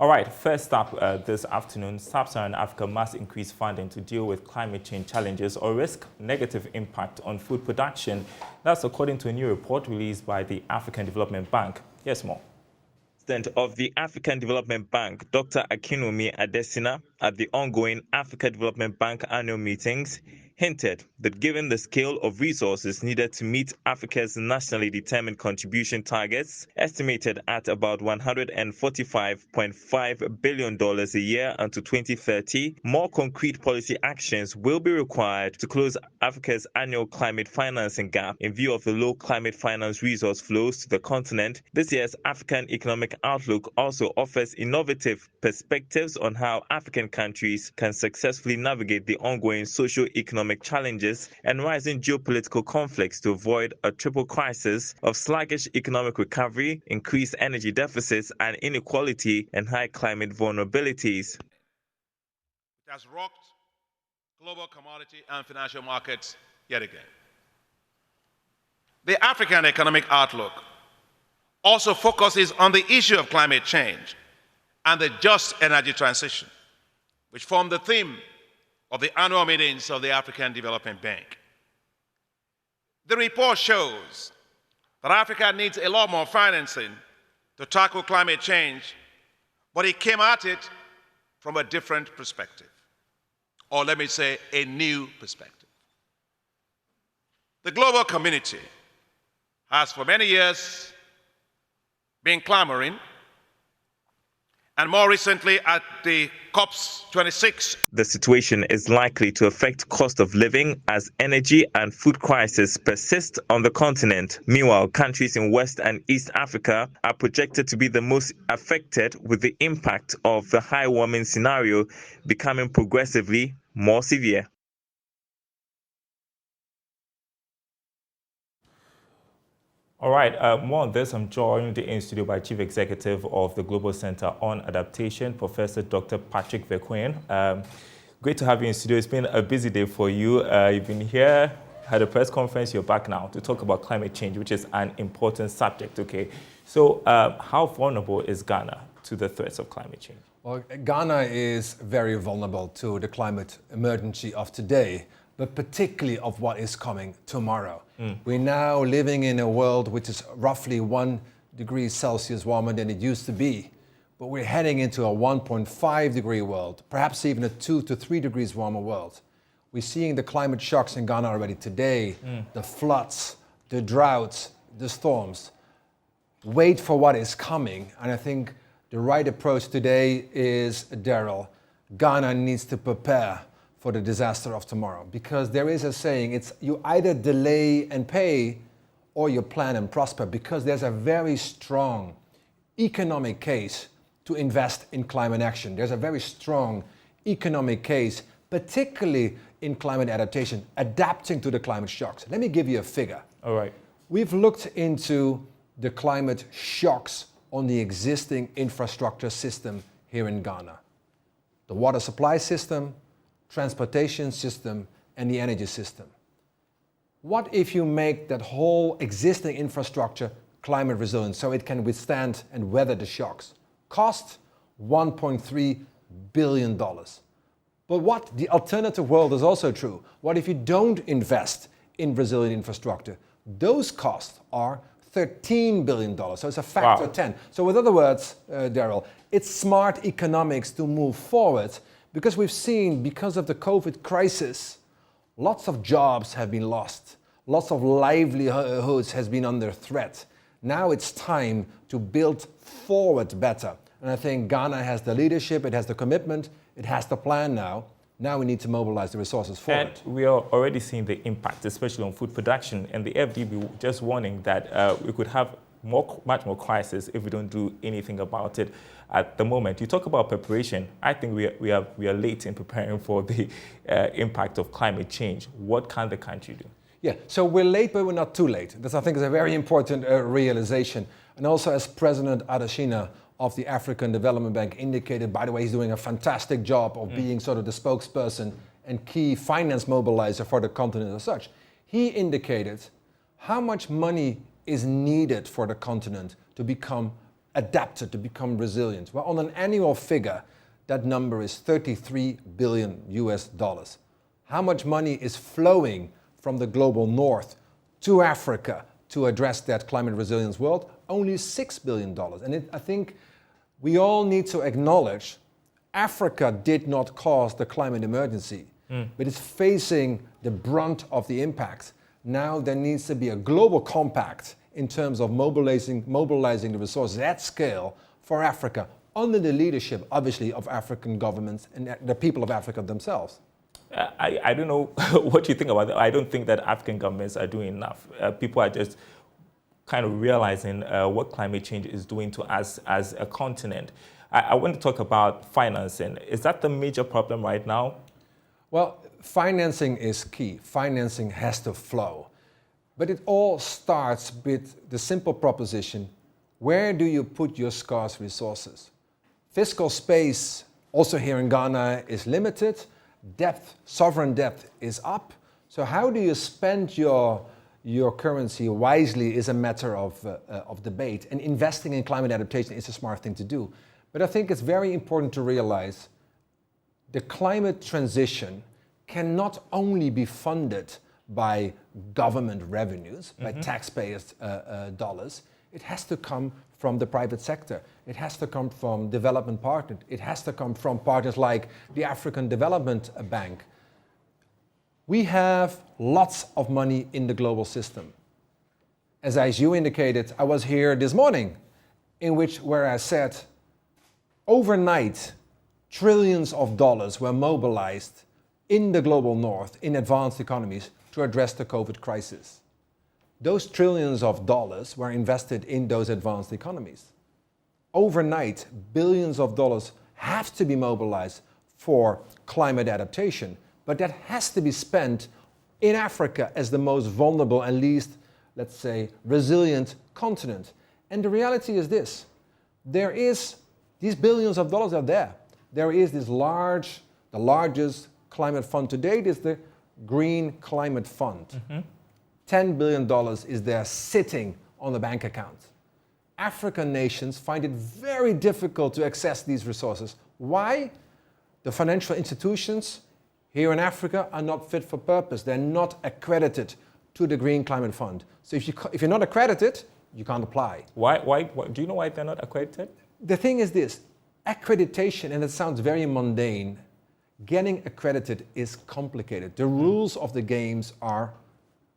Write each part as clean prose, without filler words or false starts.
All right, first up this afternoon, Sub-Saharan Africa must increase funding to deal with climate change challenges or risk negative impact on food production. That's according to a new report released by the African Development Bank. Yes, more. President of the African Development Bank, Dr. Akinwumi Adesina, at the ongoing Africa Development Bank annual meetings, hinted that given the scale of resources needed to meet Africa's nationally determined contribution targets, estimated at about $145.5 billion a year until 2030, more concrete policy actions will be required to close Africa's annual climate financing gap. In view of the low climate finance resource flows to the continent, this year's African Economic Outlook also offers innovative perspectives on how African countries can successfully navigate the ongoing socio-economic challenges and rising geopolitical conflicts to avoid a triple crisis of sluggish economic recovery, increased energy deficits and inequality, and high climate vulnerabilities. It has rocked global commodity and financial markets yet again. The African Economic Outlook also focuses on the issue of climate change and the just energy transition, which form the theme of the annual meetings of the African Development Bank. The report shows that Africa needs a lot more financing to tackle climate change, but it came at it from a different perspective, or let me say, a new perspective. The global community has for many years been clamoring, and more recently at the COP26. The situation is likely to affect cost of living as energy and food crises persist on the continent. Meanwhile, countries in West and East Africa are projected to be the most affected, with the impact of the high warming scenario becoming progressively more severe. All right, more on this, I'm joined in studio by Chief Executive of the Global Center on Adaptation, Professor Dr. Patrick Vequin. Great to have you in studio. It's been a busy day for you. You've been here, had a press conference, you're back now to talk about climate change, which is an important subject, okay? So how vulnerable is Ghana to the threats of climate change? Well, Ghana is very vulnerable to the climate emergency of today, but particularly of what is coming tomorrow. We're now living in a world which is roughly 1 degree Celsius warmer than it used to be, but we're heading into a 1.5 degree world, perhaps even a 2 to 3 degrees warmer world. We're seeing the climate shocks in Ghana already today, the floods, the droughts, the storms. Wait for what is coming, and I think the right approach today is, Daryl, Ghana needs to prepare for the disaster of tomorrow, because there is a saying, it's you either delay and pay or you plan and prosper, because there's a very strong economic case to invest in climate action. There's a very strong economic case, particularly in climate adaptation, adapting to the climate shocks. Let me give you a figure. All right. We've looked into the climate shocks on the existing infrastructure system here in Ghana. The water supply system, transportation system, and the energy system. What if you make that whole existing infrastructure climate resilient so it can withstand and weather the shocks? Cost $1.3 billion. But what the alternative world is also true. What if you don't invest in resilient infrastructure? Those costs are $13 billion, so it's a factor of 10. So with other words, Daryl, it's smart economics to move forward, because we've seen, because of the COVID crisis, lots of jobs have been lost. Lots of livelihoods has been under threat. Now it's time to build forward better. And I think Ghana has the leadership, it has the commitment, it has the plan now. Now we need to mobilize the resources forward. And we are already seeing the impact, especially on food production. And the FDB just warning that we could have much more crisis if we don't do anything about it at the moment. You talk about preparation. I think we are late in preparing for the impact of climate change. What can the country do? Yeah, so we're late, but we're not too late. This, I think, is a very important realization. And also, as President Adesina of the African Development Bank indicated, by the way, he's doing a fantastic job of being sort of the spokesperson and key finance mobilizer for the continent as such. He indicated how much money is needed for the continent to become adapted, to become resilient? Well, on an annual figure, that number is 33 billion US dollars. How much money is flowing from the global north to Africa to address that climate resilience world? Only $6 billion. And I think we all need to acknowledge Africa did not cause the climate emergency, but it's facing the brunt of the impact. Now there needs to be a global compact in terms of mobilizing the resources at scale for Africa, under the leadership, obviously, of African governments and the people of Africa themselves. I don't know what you think about that. I don't think that African governments are doing enough. People are just kind of realizing what climate change is doing to us as a continent. I want to talk about financing. Is that the major problem right now? Well, financing is key. Financing has to flow. But it all starts with the simple proposition, where do you put your scarce resources? Fiscal space, also here in Ghana, is limited. Debt, sovereign debt is up. So how do you spend your currency wisely is a matter of debate. And investing in climate adaptation is a smart thing to do. But I think it's very important to realize the climate transition can not only be funded by government revenues, by taxpayers' dollars. It has to come from the private sector. It has to come from development partners. It has to come from partners like the African Development Bank. We have lots of money in the global system. As you indicated, I was here this morning, where I said, overnight, trillions of dollars were mobilized in the global north, in advanced economies, to address the COVID crisis. Those trillions of dollars were invested in those advanced economies. Overnight, billions of dollars have to be mobilized for climate adaptation, but that has to be spent in Africa as the most vulnerable and least, let's say, resilient continent. And the reality is this: these billions of dollars are there. There is the largest climate fund to date is the Green Climate Fund. $10 billion is there sitting on the bank account. African nations find it very difficult to access these resources. Why? The financial institutions here in Africa are not fit for purpose. They're not accredited to the Green Climate Fund. So if you're not accredited, you can't apply. Why? Do you know why they're not accredited? The thing is this: accreditation, and it sounds very mundane, getting accredited is complicated. The rules of the games are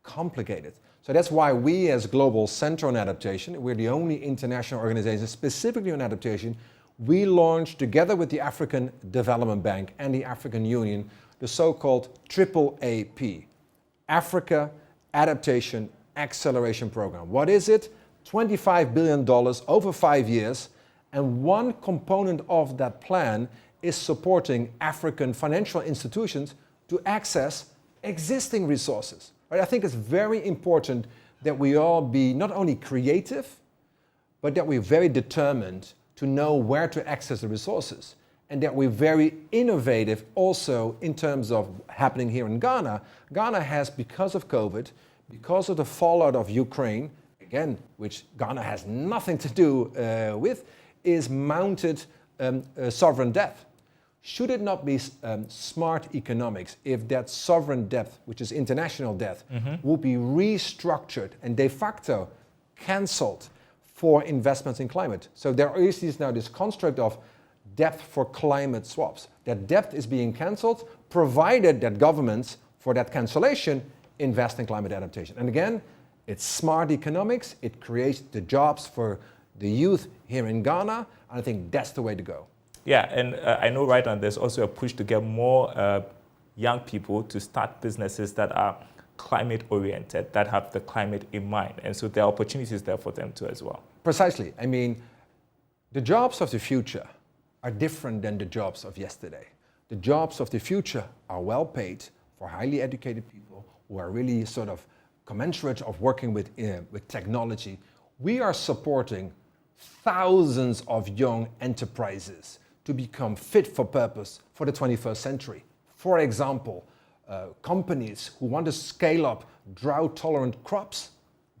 complicated. So that's why we as Global Center on Adaptation, we're the only international organization specifically on adaptation, we launched together with the African Development Bank and the African Union the so-called AAAP, Africa Adaptation Acceleration Program. What is it? $25 billion over 5 years, and one component of that plan is supporting African financial institutions to access existing resources. Right? I think it's very important that we all be not only creative, but that we're very determined to know where to access the resources, and that we're very innovative also in terms of happening here in Ghana. Ghana has, because of COVID, because of the fallout of Ukraine, again, which Ghana has nothing to do with, is mounted sovereign debt. Should it not be smart economics if that sovereign debt, which is international debt, would be restructured and de facto cancelled for investments in climate? So there is now this construct of debt for climate swaps. That debt is being cancelled, provided that governments, for that cancellation, invest in climate adaptation. And again, it's smart economics. It creates the jobs for the youth here in Ghana, and I think that's the way to go. Yeah, and I know right now there's also a push to get more young people to start businesses that are climate-oriented, that have the climate in mind. And so there are opportunities there for them too as well. Precisely. I mean, the jobs of the future are different than the jobs of yesterday. The jobs of the future are well paid for highly educated people who are really sort of commensurate of working with technology. We are supporting thousands of young enterprises to become fit for purpose for the 21st century. For example, companies who want to scale up drought-tolerant crops,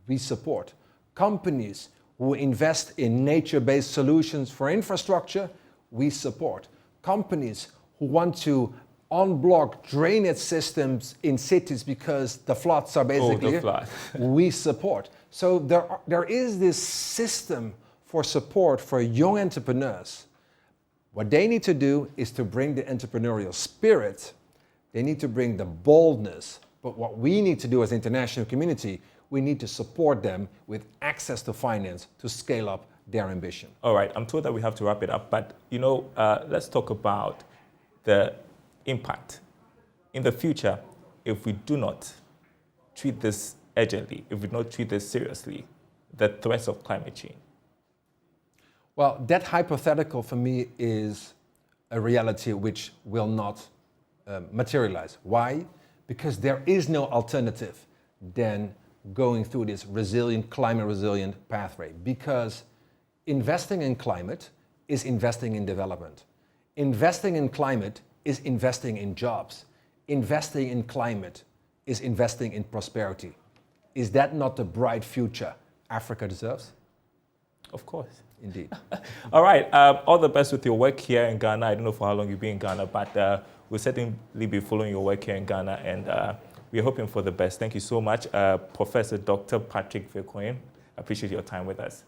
we support. Companies who invest in nature-based solutions for infrastructure, we support. Companies who want to unblock drainage systems in cities because the floods are basically we support. So there is this system for support for young entrepreneurs. What they need to do is to bring the entrepreneurial spirit. They need to bring the boldness. But what we need to do as an international community, we need to support them with access to finance to scale up their ambition. All right, I'm told that we have to wrap it up, but let's talk about the impact in the future if we do not treat this urgently, if we do not treat this seriously, the threats of climate change. Well, that hypothetical for me is a reality which will not materialize. Why? Because there is no alternative than going through this resilient, climate resilient pathway. Because investing in climate is investing in development. Investing in climate is investing in jobs. Investing in climate is investing in prosperity. Is that not the bright future Africa deserves? Of course. Indeed. All right. All the best with your work here in Ghana. I don't know for how long you've been in Ghana, but we'll certainly be following your work here in Ghana, and we're hoping for the best. Thank you so much, Professor Dr. Patrick Vekoin. I appreciate your time with us.